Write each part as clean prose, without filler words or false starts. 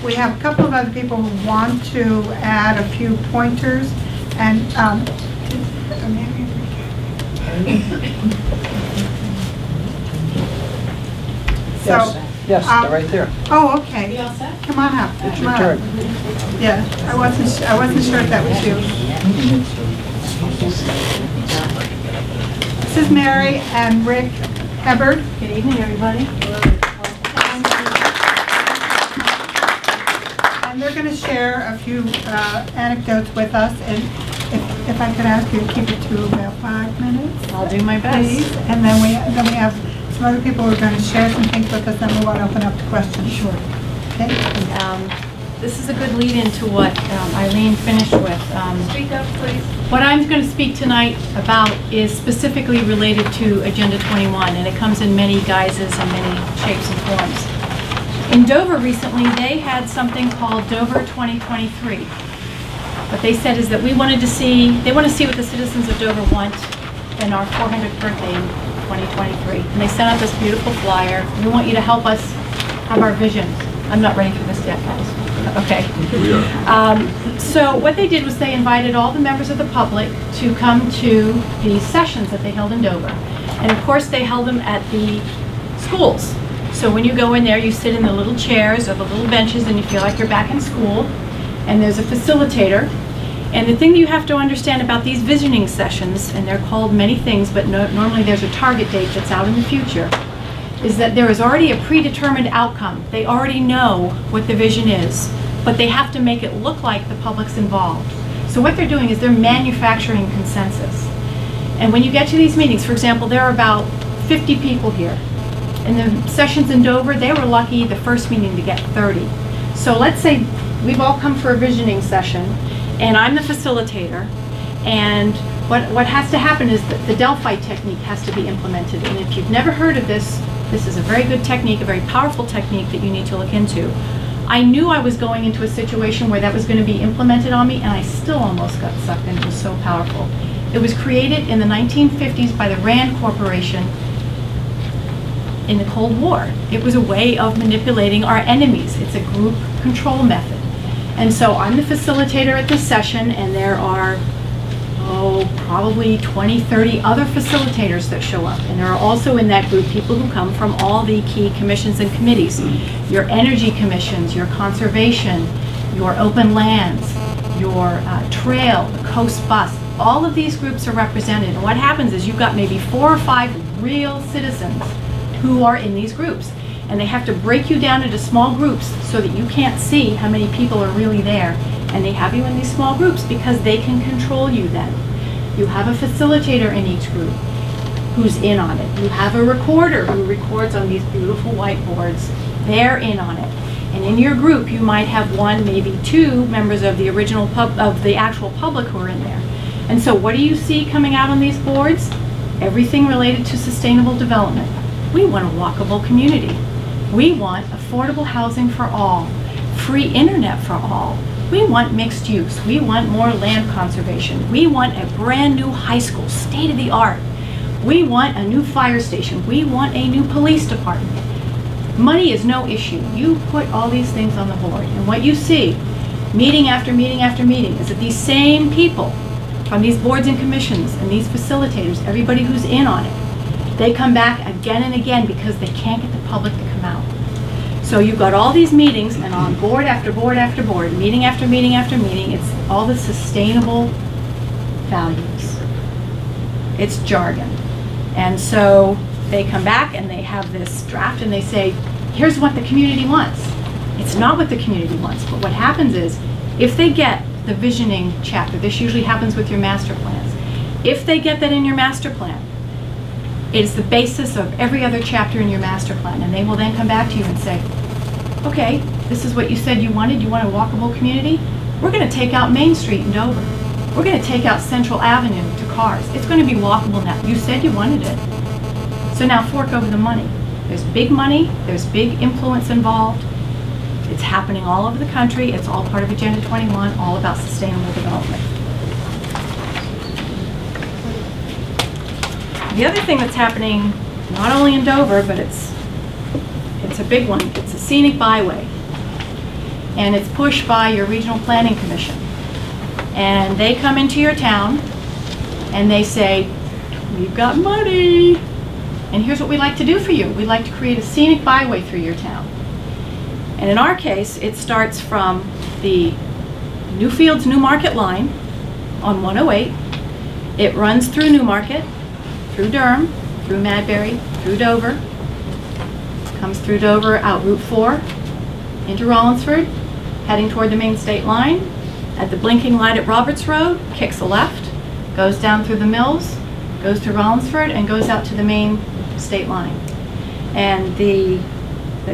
We have a couple of other people who want to add a few pointers, and yes, they're right there. Oh, okay. Come on up. It's your turn. Yeah, I wasn't sure if that was you. This is Mary and Rick Hubbard. Good evening, everybody. And they're going to share a few anecdotes with us, and if I could ask you to keep it to about 5 minutes. I'll do my best. Please. And then we have some other people who are going to share some things with us, then we want to open up to questions. Sure. Okay. This is a good lead into what Eileen finished with. Speak up, please. What I'm going to speak tonight about is specifically related to Agenda 21, and it comes in many guises and many shapes and forms. In Dover recently, they had something called Dover 2023. What they said is that they want to see what the citizens of Dover want in our 400th birthday in 2023. And they sent out this beautiful flyer. We want you to help us have our vision. I'm not ready for this yet, guys. Okay. So what they did was they invited all the members of the public to come to the sessions that they held in Dover. And of course they held them at the schools. So when you go in there, you sit in the little chairs or the little benches and you feel like you're back in school. And there's a facilitator. And the thing that you have to understand about these visioning sessions, and they're called many things, but normally there's a target date that's out in the future, is that there is already a predetermined outcome. They already know what the vision is, but they have to make it look like the public's involved. So what they're doing is they're manufacturing consensus. And when you get to these meetings, for example, there are about 50 people here. In the sessions in Dover, they were lucky the first meeting to get 30. So let's say we've all come for a visioning session, and I'm the facilitator, and what has to happen is that the Delphi technique has to be implemented. And if you've never heard of this, this is a very good technique, a very powerful technique that you need to look into. I knew I was going into a situation where that was going to be implemented on me, and I still almost got sucked in. It was so powerful. It was created in the 1950s by the Rand Corporation in the Cold War. It was a way of manipulating our enemies. It's a group control method. And so I'm the facilitator at this session, and there are probably 20, 30 other facilitators that show up. And there are also in that group people who come from all the key commissions and committees. Your energy commissions, your conservation, your open lands, your trail, the coast bus. All of these groups are represented. And what happens is you've got maybe 4 or 5 real citizens who are in these groups. And they have to break you down into small groups so that you can't see how many people are really there. And they have you in these small groups because they can control you then. You have a facilitator in each group who's in on it. You have a recorder who records on these beautiful whiteboards. They're in on it. And in your group, you might have 1, maybe 2 members of the original of the actual public who are in there. And so what do you see coming out on these boards? Everything related to sustainable development. We want a walkable community. We want affordable housing for all, free internet for all. We want mixed use. We want more land conservation. We want a brand new high school, state of the art. We want a new fire station. We want a new police department. Money is no issue. You put all these things on the board, and what you see, meeting after meeting after meeting, is that these same people from these boards and commissions and these facilitators, everybody who's in on it, they come back again and again because they can't get the public to come out. So you've got all these meetings, and on board after board after board, meeting after meeting after meeting, it's all the sustainable values. It's jargon. And so they come back and they have this draft and they say, here's what the community wants. It's not what the community wants, but what happens is, if they get the visioning chapter, this usually happens with your master plans, if they get that in your master plan, it is the basis of every other chapter in your master plan, and they will then come back to you and say, okay, this is what you said you wanted. You want a walkable community? We're going to take out Main Street in Dover. We're going to take out Central Avenue to cars. It's going to be walkable now. You said you wanted it. So now fork over the money. There's big money. There's big influence involved. It's happening all over the country. It's all part of Agenda 21, all about sustainable development. The other thing that's happening, not only in Dover, but it's a big one. It's a scenic byway. and it's pushed by your regional planning commission. And they come into your town and they say, we've got money, and here's what we'd like to do for you. We'd like to create a scenic byway through your town. And in our case, it starts from the Newfields Newmarket line on 108. It runs through Newmarket, through Durham, through Madbury, through Dover, comes through Dover, out Route 4, into Rollinsford, heading toward the main state line. At the blinking light at Roberts Road, kicks a left, goes down through the mills, goes to Rollinsford, and goes out to the main state line. And the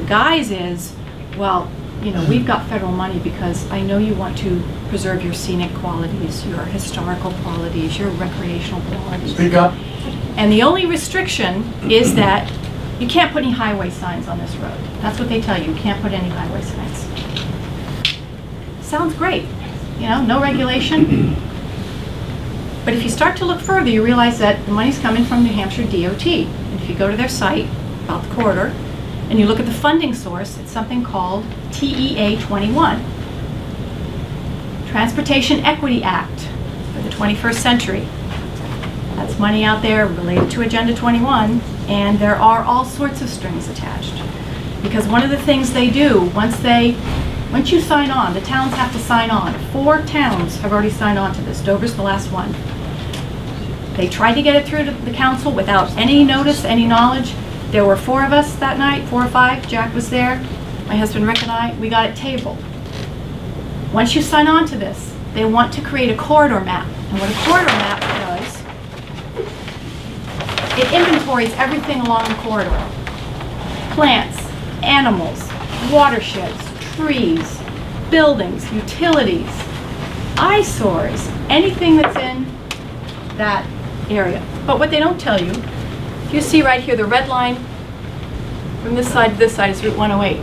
guise is, well, you know, we've got federal money because I know you want to preserve your scenic qualities, your historical qualities, your recreational qualities. Speak up. And the only restriction is that you can't put any highway signs on this road. That's what they tell you. You can't put any highway signs. Sounds great. You know, no regulation. But if you start to look further, you realize that the money's coming from New Hampshire DOT. And if you go to their site about the corridor and you look at the funding source, it's something called TEA 21, Transportation Equity Act for the 21st century. That's money out there related to Agenda 21, and there are all sorts of strings attached. Because one of the things they do, once you sign on, the towns have to sign on. 4 towns have already signed on to this. Dover's the last one. They tried to get it through to the council without any notice, any knowledge. There were 4 of us that night, 4 or 5. Jack was there, my husband Rick and I. We got it tabled. Once you sign on to this, they want to create a corridor map. And what a corridor map does, it inventories everything along the corridor. Plants, animals, watersheds, trees, buildings, utilities, eyesores, anything that's in that area. But what they don't tell you, if you see right here, the red line from this side to this side is Route 108.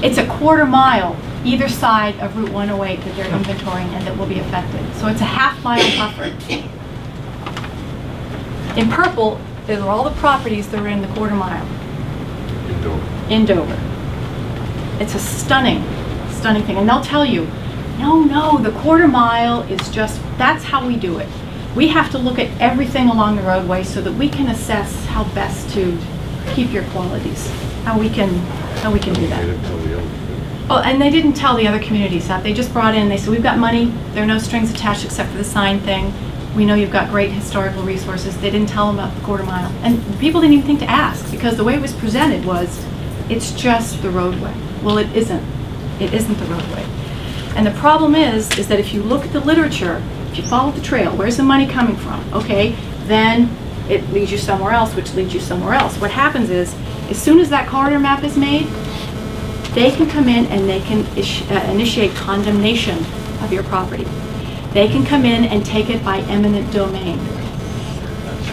It's a quarter mile either side of Route 108 that they're inventorying and that will be affected. So it's a half-mile buffer. In purple, there are all the properties that are in the quarter mile. In Dover. It's a stunning, stunning thing. And they'll tell you, no, the quarter mile is just, that's how we do it. We have to look at everything along the roadway so that we can assess how best to keep your qualities, how we can do that. Oh, and they didn't tell the other communities that. They just brought in, they said, we've got money, there are no strings attached except for the sign thing. We know you've got great historical resources. They didn't tell them about the quarter mile. And people didn't even think to ask because the way it was presented was, it's just the roadway. Well, it isn't. It isn't the roadway. And the problem is that if you look at the literature, if you follow the trail, where's the money coming from? Okay, then it leads you somewhere else, which leads you somewhere else. What happens is, as soon as that corridor map is made, they can come in and they can initiate condemnation of your property. They can come in and take it by eminent domain.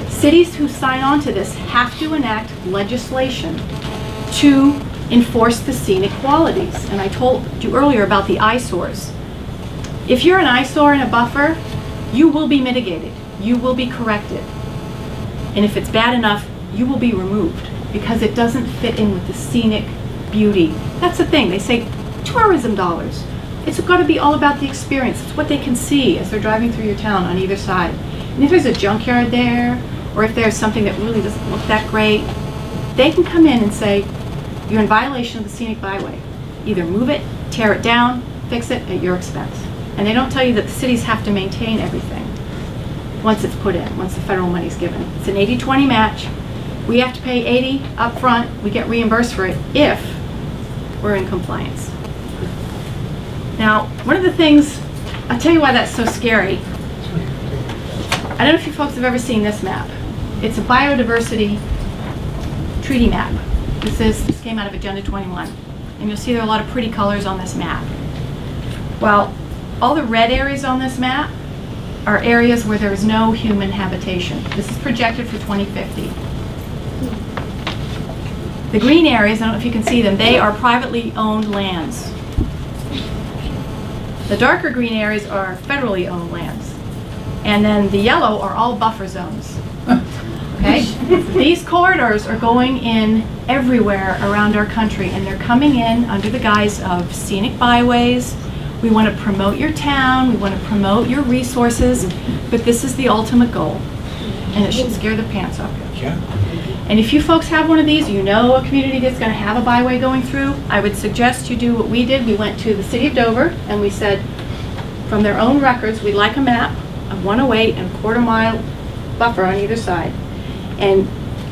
Cities who sign on to this have to enact legislation to enforce the scenic qualities. And I told you earlier about the eyesores. If you're an eyesore in a buffer, you will be mitigated. You will be corrected. And if it's bad enough, you will be removed because it doesn't fit in with the scenic beauty. That's the thing. They say tourism dollars. It's got to be all about the experience. It's what they can see as they're driving through your town on either side. And if there's a junkyard there, or if there's something that really doesn't look that great, they can come in and say, you're in violation of the scenic byway. Either move it, tear it down, fix it at your expense. And they don't tell you that the cities have to maintain everything once it's put in, once the federal money's given. It's an 80-20 match. We have to pay 80 up front. We get reimbursed for it if we're in compliance. Now, one of the things, I'll tell you why that's so scary. I don't know if you folks have ever seen this map. It's a biodiversity treaty map. This came out of Agenda 21. And you'll see there are a lot of pretty colors on this map. Well, all the red areas on this map are areas where there is no human habitation. This is projected for 2050. The green areas, I don't know if you can see them, they are privately owned lands. The darker green areas are federally owned lands. And then the yellow are all buffer zones. okay? These corridors are going in everywhere around our country, and they're coming in under the guise of scenic byways. We want to promote your town, we want to promote your resources, but this is the ultimate goal, and it should scare the pants off you. Yeah. And if you folks have one of these, you know a community that's going to have a byway going through, I would suggest you do what we did. We went to the city of Dover, and we said, from their own records, we'd like a map of 108 and a quarter-mile buffer on either side. And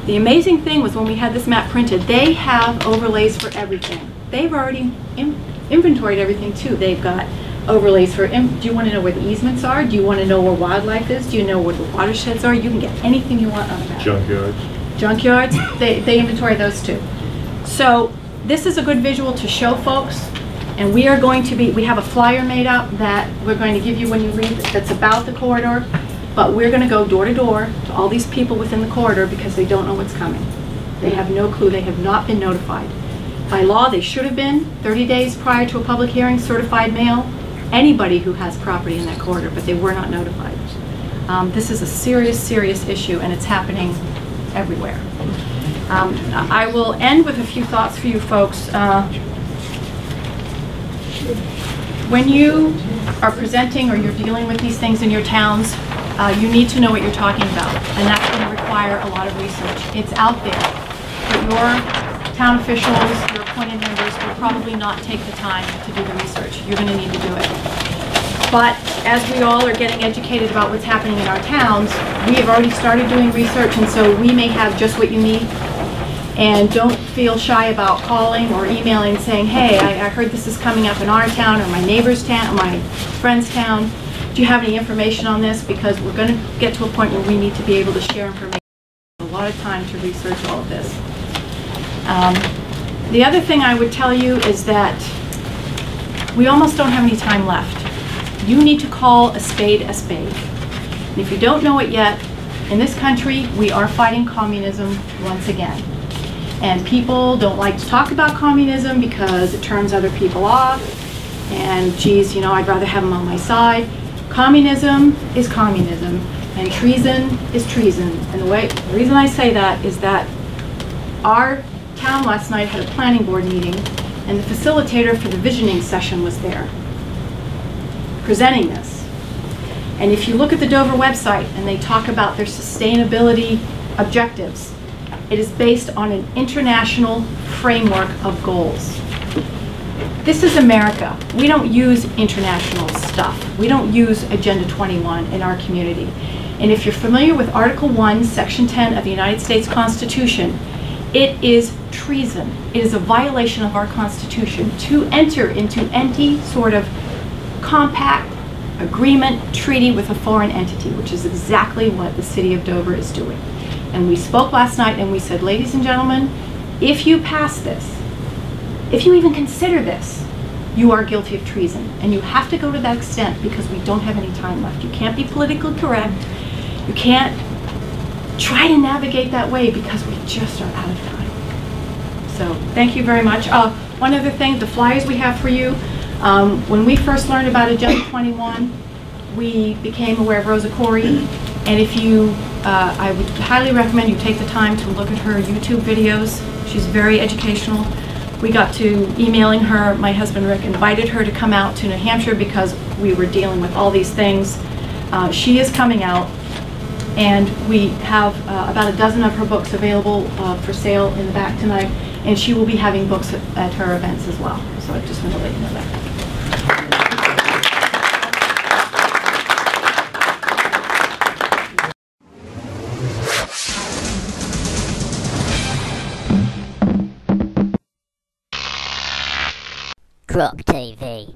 the amazing thing was when we had this map printed, they have overlays for everything. They've already inventoried everything too. They've got overlays for, do you want to know where the easements are? Do you want to know where wildlife is? Do you know where the watersheds are? You can get anything you want on a map. Junkyards, they inventory those too. So this is a good visual to show folks, and we are going to be, we have a flyer made up that we're going to give you when you read that's about the corridor, but we're going to go door to door to all these people within the corridor because they don't know what's coming. They have no clue, they have not been notified. By law, they should have been 30 days prior to a public hearing, certified mail, anybody who has property in that corridor, but they were not notified. This is a serious, serious issue, and it's happening everywhere. I will end with a few thoughts for you folks. When you are presenting or you're dealing with these things in your towns, you need to know what you're talking about, and that's going to require a lot of research. It's out there, but your town officials, your appointed members will probably not take the time to do the research. You're going to need to do it. But as we all are getting educated about what's happening in our towns, we have already started doing research, and so we may have just what you need. And don't feel shy about calling or emailing and saying, hey, I heard this is coming up in our town or my neighbor's town or my friend's town. Do you have any information on this? Because we're going to get to a point where we need to be able to share information. A lot of time to research all of this. The other thing I would tell you is that we almost don't have any time left. You need to call a spade a spade. And if you don't know it yet, in this country, we are fighting communism once again. And people don't like to talk about communism because it turns other people off. And geez, you know, I'd rather have them on my side. Communism is communism, and treason is treason. And the reason I say that is that our town last night had a planning board meeting, and the facilitator for the visioning session was there, presenting this. And if you look at the Dover website and they talk about their sustainability objectives, it is based on an international framework of goals. This is America. We don't use international stuff. We don't use Agenda 21 in our community. And if you're familiar with Article 1, Section 10 of the United States Constitution, it is treason. It is a violation of our Constitution to enter into any sort of compact, agreement, treaty with a foreign entity, which is exactly what the city of Dover is doing. And we spoke last night and we said, ladies and gentlemen, if you pass this, if you even consider this, you are guilty of treason. And you have to go to that extent because we don't have any time left. You can't be politically correct. You can't try to navigate that way because we just are out of time. So thank you very much. One other thing, the flyers we have for you. When we first learned about Agenda 21, we became aware of Rosa Corey. And if you, I would highly recommend you take the time to look at her YouTube videos. She's very educational. We got to emailing her. My husband Rick invited her to come out to New Hampshire because we were dealing with all these things. She is coming out, and we have about a dozen of her books available for sale in the back tonight, and she will be having books at her events as well. So I just want to let you know that. Croc TV.